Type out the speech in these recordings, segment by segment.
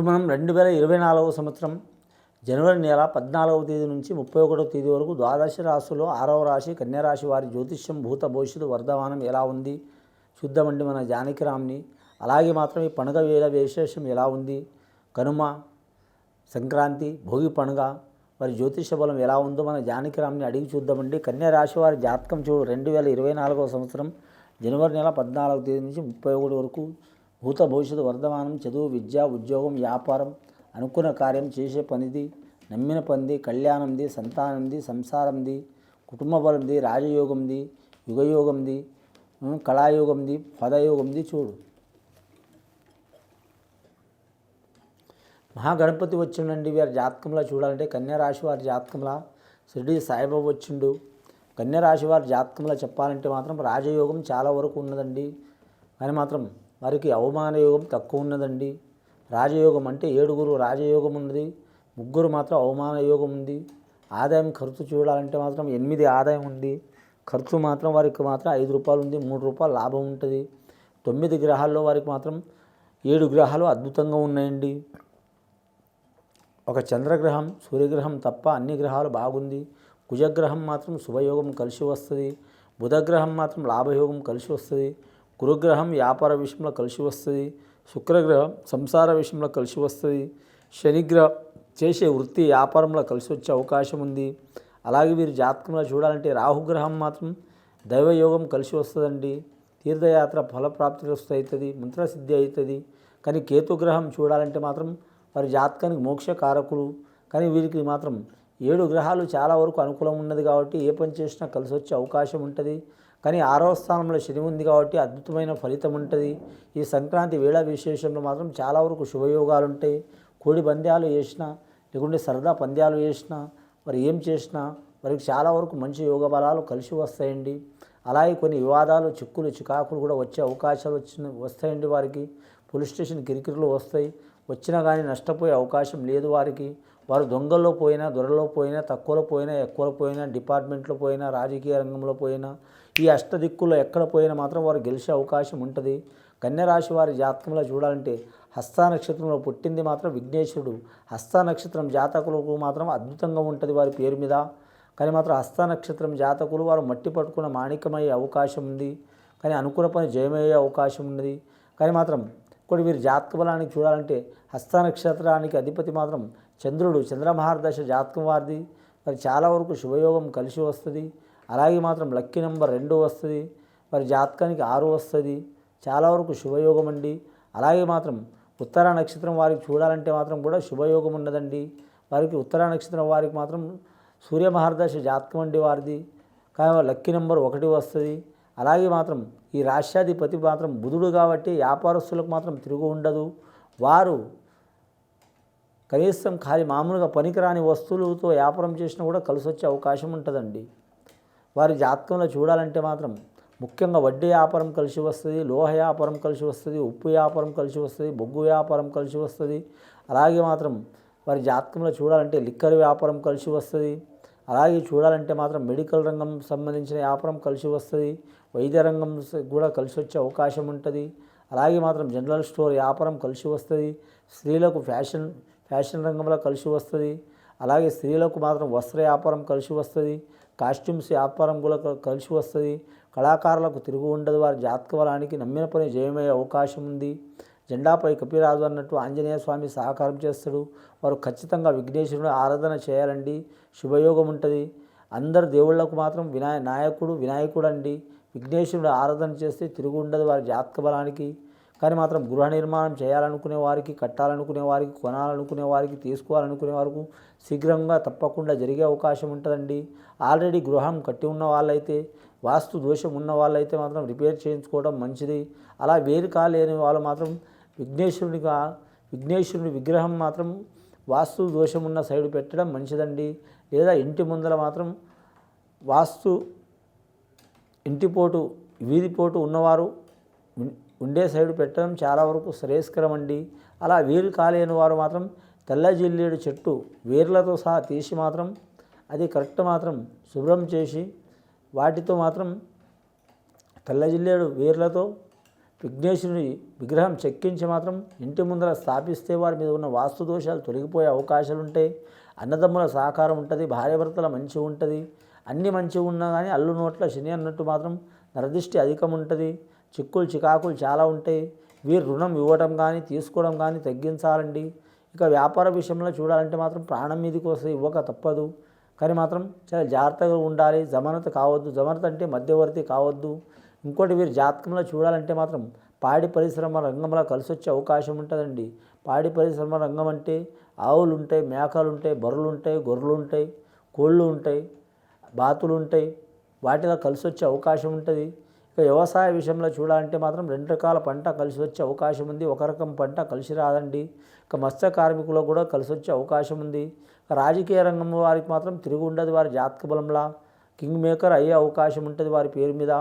ఇప్పుడు మనం 2024 సంవత్సరం జనవరి నెల 14వ తేదీ నుంచి 31వ తేదీ వరకు ద్వాదశ రాశుల్లో 6వ రాశి కన్యారాశి వారి జ్యోతిష్యం భూత భవిష్యత్తు వర్ధమానం ఎలా ఉంది చూద్దామండి మన జానకిరామ్ని. అలాగే మాత్రం ఈ పండుగ వేళ విశేషం ఎలా ఉంది, కనుమ, సంక్రాంతి, భోగి పండుగ వారి జ్యోతిష బలం ఎలా ఉందో మన జానకిరామ్ని అడిగి చూద్దామండి. కన్యారాశి వారి జాతకం చూడు 2024 సంవత్సరం జనవరి నెల 14వ తేదీ నుంచి 31 వరకు భూత భవిష్యత్తు వర్ధమానం, చదువు, విద్య, ఉద్యోగం, వ్యాపారం, అనుకున్న కార్యం, చేసే పనిది, నమ్మిన పనిది, కళ్యాణంది, సంతానంది, సంసారంది, కుటుంబ బలంది, రాజయోగంది, యుగయోగంది, కళాయోగంది, పదయోగంది చూడు. మహాగణపతి వచ్చిండండి వారి జాతకంలో చూడాలంటే కన్యారాశి వారి జాతకంలో షిరిడి సాయిబాబా వచ్చిండు. కన్యారాశి వారి జాతకంలో చెప్పాలంటే మాత్రం రాజయోగం చాలా వరకు ఉన్నదండి, కానీ మాత్రం వారికి అవమాన యోగం తక్కువ ఉన్నదండి. రాజయోగం అంటే 7 రాజయోగం ఉన్నది, 3 మాత్రం అవమాన యోగం ఉంది. ఆదాయం ఖర్చు చూడాలంటే మాత్రం 8 ఆదాయం ఉంది, ఖర్చు మాత్రం వారికి మాత్రం 5 రూపాయలు ఉంది, 3 రూపాయలు లాభం ఉంటుంది. 9 గ్రహాల్లో వారికి మాత్రం 7 గ్రహాలు అద్భుతంగా ఉన్నాయండి. ఒక చంద్రగ్రహం, సూర్యగ్రహం తప్ప అన్ని గ్రహాలు బాగుంది. కుజగ్రహం మాత్రం శుభయోగం కలిసి వస్తుంది, బుధగ్రహం మాత్రం లాభయోగం కలిసి వస్తుంది, గురుగ్రహం వ్యాపార విషయంలో కలిసి వస్తుంది, శుక్రగ్రహం సంసార విషయంలో కలిసి వస్తుంది, శనిగ్రహం చేసే వృత్తి వ్యాపారంలో కలిసి వచ్చే అవకాశం ఉంది. అలాగే వీరి జాతకంలో చూడాలంటే రాహుగ్రహం మాత్రం దైవయోగం కలిసి వస్తుందండి. తీర్థయాత్ర ఫలప్రాప్తి అవుతుంది, మంత్రసిద్ధి అవుతుంది. కానీ కేతుగ్రహం చూడాలంటే మాత్రం వారి జాతకానికి మోక్షకారకులు, కానీ వీరికి మాత్రం 7 గ్రహాలు చాలా వరకు అనుకూలం ఉన్నది కాబట్టి ఏ పని చేసినా కలిసి వచ్చే అవకాశం ఉంటుంది. కానీ 6వ స్థానంలో శని ఉంది కాబట్టి అద్భుతమైన ఫలితం ఉంటుంది. ఈ సంక్రాంతి వేళ విశేషంలో మాత్రం చాలా వరకు శుభయోగాలు ఉంటాయి. కోడి పంద్యాలు వేసినా లేకుంటే సరదా పంద్యాలు వేసినా మరి ఏం చేసినా వారికి చాలా వరకు మంచి యోగ బలాలు కలిసి వస్తాయండి. అలాగే కొన్ని వివాదాలు, చిక్కులు, చికాకులు కూడా వచ్చే అవకాశాలు వస్తాయండి. వారికి పోలీస్ స్టేషన్ కిరికిరిలు వస్తాయి, వచ్చినా కానీ నష్టపోయే అవకాశం లేదు వారికి. వారు దొంగల్లో పోయినా, దొరలో పోయినా, తక్కువలో పోయినా, ఎక్కువలో పోయినా, డిపార్ట్మెంట్లో పోయినా, రాజకీయ రంగంలో పోయినా, ఈ అష్టదిక్కుల్లో ఎక్కడ పోయినా మాత్రం వారు గెలిచే అవకాశం ఉంటుంది. కన్యారాశి వారి జాతకంలో చూడాలంటే హస్త నక్షత్రంలో పుట్టింది మాత్రం విఘ్నేశ్వరుడు. హస్త నక్షత్రం జాతకులకు మాత్రం అద్భుతంగా ఉంటుంది వారి పేరు మీద. కానీ మాత్రం హస్త నక్షత్రం జాతకులు వారు మట్టి పట్టుకున్న మాణిక్యమయ్యే అవకాశం ఉంది, కానీ అనుకున్న పని జయమయ్యే అవకాశం ఉన్నది. కానీ మాత్రం ఇప్పుడు వీరి జాతక బలానికి చూడాలంటే హస్త నక్షత్రానికి అధిపతి మాత్రం చంద్రుడు, చంద్రమహార్దశ జాతకం వారిది. మరి చాలా వరకు శుభయోగం కలిసి వస్తుంది. అలాగే మాత్రం లక్కీ నెంబర్ 2 వస్తుంది, వారి జాతకానికి 6 వస్తుంది, చాలా వరకు శుభయోగం అండి. అలాగే మాత్రం ఉత్తర నక్షత్రం వారికి చూడాలంటే మాత్రం కూడా శుభయోగం ఉన్నదండి. వారికి ఉత్తర నక్షత్రం వారికి మాత్రం సూర్యమహార్దశ జాతకం అండి వారిది, కానీ లక్కీ నెంబర్ 1 వస్తుంది. అలాగే మాత్రం ఈ రాష్ట్రాధిపతి మాత్రం బుధుడు కాబట్టి వ్యాపారస్తులకు మాత్రం తిరుగు ఉండదు. వారు కనీసం ఖాళీ మామూలుగా పనికిరాని వస్తువులతో వ్యాపారం చేసినా కూడా కలిసి వచ్చే అవకాశం ఉంటుందండి. వారి జాతకంలో చూడాలంటే మాత్రం ముఖ్యంగా వడ్డీ వ్యాపారం కలిసి వస్తుంది, లోహ వ్యాపారం కలిసి వస్తుంది, ఉప్పు వ్యాపారం కలిసి వస్తుంది, బొగ్గు వ్యాపారం కలిసి వస్తుంది. అలాగే మాత్రం వారి జాతకంలో చూడాలంటే లిక్కర్ వ్యాపారం కలిసి వస్తుంది. అలాగే చూడాలంటే మాత్రం మెడికల్ రంగం సంబంధించిన వ్యాపారం కలిసి వస్తుంది, వైద్య రంగం కూడా కలిసి వచ్చే అవకాశం ఉంటుంది. అలాగే మాత్రం జనరల్ స్టోర్ వ్యాపారం కలిసి వస్తుంది. స్త్రీలకు ఫ్యాషన్ రంగంలో కలిసి వస్తుంది. అలాగే స్త్రీలకు మాత్రం వస్త్ర వ్యాపారం కలిసి వస్తుంది, కాస్ట్యూమ్స్ వ్యాపారం కూడా కలిసి వస్తుంది. కళాకారులకు తిరుగు ఉండదు. వారి జాతక బలానికి నమ్మిన పని జయమయ్యే అవకాశం ఉంది. జెండాపై కపిరాజు అన్నట్టు ఆంజనేయ స్వామి సహకారం చేస్తాడు. వారు ఖచ్చితంగా విఘ్నేశ్వరుడు ఆరాధన చేయాలండి, శుభయోగం ఉంటుంది. అందరు దేవుళ్లకు మాత్రం వినాయకుడు అండి. విఘ్నేశ్వరుడు ఆరాధన చేస్తే తిరుగు ఉండదు వారి జాతక బలానికి. కానీ మాత్రం గృహ నిర్మాణం చేయాలనుకునే వారికి, కట్టాలనుకునే వారికి, కొనాలనుకునే వారికి, తీసుకోవాలనుకునే వారికి శీఘ్రంగా తప్పకుండా జరిగే అవకాశం ఉంటుందండి. ఆల్రెడీ గృహం కట్టి ఉన్న వాళ్ళైతే, వాస్తు దోషం ఉన్న వాళ్ళైతే మాత్రం రిపేర్ చేయించుకోవడం మంచిది. అలా వేరు కాలేని వాళ్ళు మాత్రం విఘ్నేశ్వరుని విగ్రహం మాత్రం వాస్తు దోషం ఉన్న సైడ్ పెట్టడం మంచిదండి. లేదా ఇంటి ముందర మాత్రం ఇంటిపోటు, వీధిపోటు ఉన్నవారు ఉండే సైడు పెట్టడం చాలా వరకు శ్రేయస్కరం అండి. అలా వేరు కాలేని వారు మాత్రం తెల్ల జిల్లేడు చెట్టు వేర్లతో సహా తీసి మాత్రం అది కరెక్ట్ మాత్రం శుభ్రం చేసి వాటితో మాత్రం తెల్ల జిల్లేడు వేర్లతో విఘ్నేశ్వరుని విగ్రహం చెక్కించి మాత్రం ఇంటి ముందర స్థాపిస్తే వారి మీద ఉన్న వాస్తు దోషాలు తొలగిపోయే అవకాశాలు ఉంటాయి. అన్నదమ్ముల సహకారం ఉంటుంది, భార్యాభర్తల మంచి ఉంటుంది. అన్నీ మంచిగా ఉన్నా కానీ అల్లు నోట్ల శని అన్నట్టు మాత్రం నరదిష్టి అధికం ఉంటుంది. చిక్కులు చికాకులు చాలా ఉంటాయి. వీరు రుణం ఇవ్వడం కానీ తీసుకోవడం కానీ తగ్గించాలండి. ఇక వ్యాపార విషయంలో చూడాలంటే మాత్రం ప్రాణం మీదకి వస్తే ఇవ్వక తప్పదు. కానీ మాత్రం చాలా జాగ్రత్తగా ఉండాలి. జమానత కావద్దు. జమానత అంటే మధ్యవర్తి కావద్దు. ఇంకోటి వీరి జాతకంలో చూడాలంటే మాత్రం పాడి పరిశ్రమ రంగంలో కలిసి వచ్చే అవకాశం ఉంటుందండి. పాడి పరిశ్రమ రంగం అంటే ఆవులు ఉంటాయి, మేకలు ఉంటాయి, బర్రెలు ఉంటాయి, గొర్రెలు ఉంటాయి, కోళ్ళు ఉంటాయి, బాతులు ఉంటాయి. వాటిలో కలిసి వచ్చే అవకాశం ఉంటుంది. ఇక వ్యవసాయ విషయంలో చూడాలంటే మాత్రం 2 రకాల పంట కలిసి వచ్చే అవకాశం ఉంది. ఒక రకం పంట కలిసి రాదండి. ఇక మత్స్య కార్మికులకు కూడా కలిసి వచ్చే అవకాశం ఉంది. రాజకీయ రంగం వారికి మాత్రం తిరిగి ఉండదు. వారి జాతక బలంలా కింగ్ మేకర్ అయ్యే అవకాశం ఉంటుంది వారి పేరు మీద.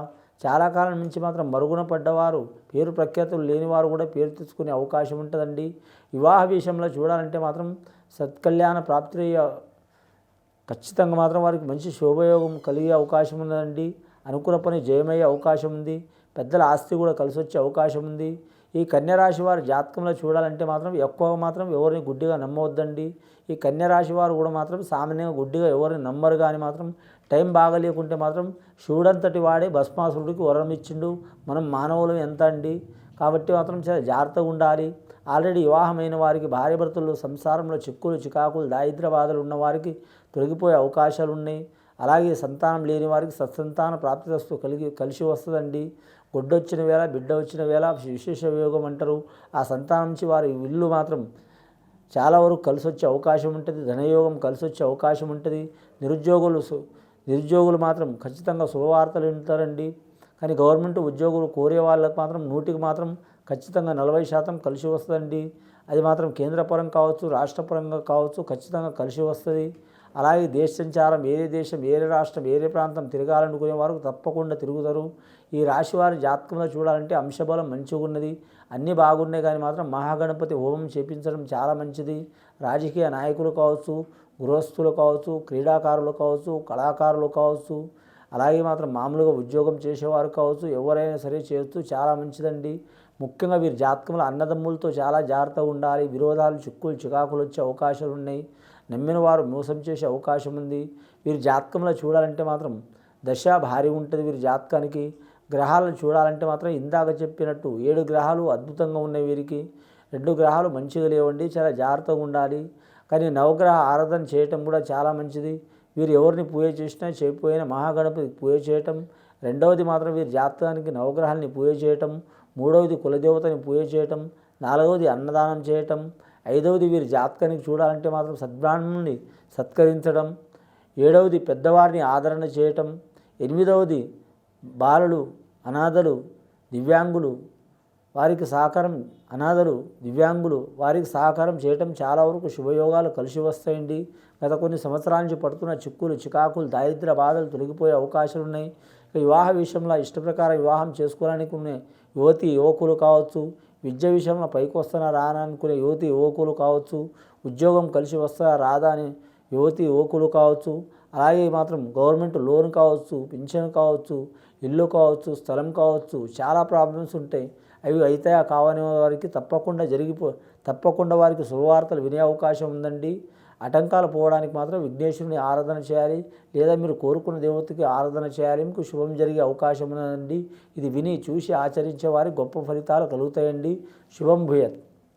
చాలా కాలం నుంచి మాత్రం మరుగున పడ్డవారు, పేరు ప్రఖ్యాతులు లేనివారు కూడా పేరు తెచ్చుకునే అవకాశం ఉంటుందండి. వివాహ విషయంలో చూడాలంటే మాత్రం సత్కళ్యాణ ప్రాప్తి ఖచ్చితంగా మాత్రం వారికి మంచి శోభయోగం కలిగే అవకాశం ఉందండి. అనుకున్న పని జయమయ్యే అవకాశం ఉంది. పెద్దల ఆస్తి కూడా కలిసి వచ్చే అవకాశం ఉంది. ఈ కన్యరాశి వారి జాతకంలో చూడాలంటే మాత్రం ఎక్కువగా మాత్రం ఎవరిని గుడ్డిగా నమ్మవద్దండి. ఈ కన్యరాశి వారు కూడా మాత్రం సామాన్యంగా గుడ్డిగా ఎవరిని నమ్మరు. కానీ మాత్రం టైం బాగలేకుంటే మాత్రం శివుడంతటి వాడే భస్మాసురుడికి వరం ఇచ్చిండు. మనం మానవులు ఎంత అండి. కాబట్టి మాత్రం చాలా జాగ్రత్తగా ఉండాలి. ఆల్రెడీ వివాహమైన వారికి, భార్యాభర్తలు సంసారంలో చిక్కులు చికాకులు దారిద్ర్య బాధలు ఉన్న వారికి తొలగిపోయే అవకాశాలు ఉన్నాయి. అలాగే సంతానం లేని వారికి సత్సంతాన ప్రాప్తిస్తూ కలిసి వస్తుందండి. గొడ్డొచ్చిన వేళ, బిడ్డ వచ్చిన వేళ విశేష యోగం అంటారు. ఆ సంతానం నుంచి వారి ఇల్లు మాత్రం చాలా వరకు కలిసి వచ్చే అవకాశం ఉంటుంది. ధనయోగం కలిసి వచ్చే అవకాశం ఉంటుంది. నిరుద్యోగులు మాత్రం ఖచ్చితంగా శుభవార్తలు వింటారండి. కానీ గవర్నమెంట్ ఉద్యోగులు కోరే వాళ్ళకు మాత్రం 100కి మాత్రం ఖచ్చితంగా 40% కలిసి వస్తుందండి. అది మాత్రం కేంద్రపరం కావచ్చు, రాష్ట్రపరంగా కావచ్చు, ఖచ్చితంగా కలిసి వస్తుంది. అలాగే దేశ సంచారం, వేరే దేశం, వేరే రాష్ట్రం, వేరే ప్రాంతం తిరగాలనుకునే వారు తప్పకుండా తిరుగుతారు. ఈ రాశి వారి జాతకంలో చూడాలంటే అంశబలం మంచిగా ఉన్నది. అన్నీ బాగున్నాయి. కానీ మాత్రం మహాగణపతి హోమం చేపించడం చాలా మంచిది. రాజకీయ నాయకులు కావచ్చు, గృహస్థులు కావచ్చు, క్రీడాకారులు కావచ్చు, కళాకారులు కావచ్చు, అలాగే మాత్రం మామూలుగా ఉద్యోగం చేసేవారు కావచ్చు, ఎవరైనా సరే చేస్తూ చాలా మంచిదండి. ముఖ్యంగా వీరి జాతకంలో అన్నదమ్ములతో చాలా జాగ్రత్తగా ఉండాలి. విరోధాలు, చిక్కులు చికాకులు వచ్చే అవకాశాలు ఉన్నాయి. నమ్మిన వారు మోసం చేసే అవకాశం ఉంది. వీరి జాతకంలో చూడాలంటే మాత్రం దశ భారీ ఉంటుంది. వీరి జాతకానికి గ్రహాలను చూడాలంటే మాత్రం ఇందాక చెప్పినట్టు 7 గ్రహాలు అద్భుతంగా ఉన్నాయి. వీరికి 2 గ్రహాలు మంచిగా లేవండి. చాలా జాగ్రత్తగా ఉండాలి. కానీ నవగ్రహ ఆరాధన చేయటం కూడా చాలా మంచిది. వీరు ఎవరిని పూజ చేసినా చేయకపోయినా మహాగణపతికి పూజ చేయటం. 2వది మాత్రం వీరి జాతకానికి నవగ్రహాలని పూజ చేయటం. 3వది కులదేవతని పూజ చేయటం. 4వది అన్నదానం చేయటం. 5వది వీరి జాతకానికి చూడాలంటే మాత్రం సద్బ్రాహ్మణుని సత్కరించడం. 7వది పెద్దవారిని ఆదరణ చేయటం. 8వది బాలలు, అనాథలు, దివ్యాంగులు వారికి సహకారం వారికి సహకారం చేయటం చాలా వరకు శుభయోగాలు కలిసి వస్తాయండి. గత కొన్ని సంవత్సరాల నుంచి పడుతున్న చిక్కులు చికాకులు దారిద్ర్య బాధలు తొలగిపోయే అవకాశాలు ఉన్నాయి. వివాహ విషయంలో ఇష్టప్రకారం వివాహం చేసుకోవడానికి ఉన్న యువతి యువకులు కావచ్చు, విద్య విషయంలో పైకి వస్తానా రానా అనుకునే యువతి యువకులు కావచ్చు, ఉద్యోగం కలిసి వస్తారా రాదా అని యువతి యువకులు కావచ్చు, అలాగే మాత్రం గవర్నమెంట్ లోన్ కావచ్చు, పింఛన్ కావచ్చు, ఇల్లు కావచ్చు, స్థలం కావచ్చు, చాలా ప్రాబ్లమ్స్ ఉంటాయి. అవి అయితే కావని వారికి తప్పకుండా వారికి శుభవార్తలు వినే అవకాశం ఉందండి. ఆటంకాలు పోవడానికి మాత్రం విఘ్నేశ్వరుని ఆరాధన చేయాలి. లేదా మీరు కోరుకున్న దేవతకి ఆరాధన చేయాలి. మీకు శుభం జరిగే అవకాశం ఉందండి. ఇది విని చూసి ఆచరించే వారికి గొప్ప ఫలితాలు కలుగుతాయండి. శుభం భూయత్.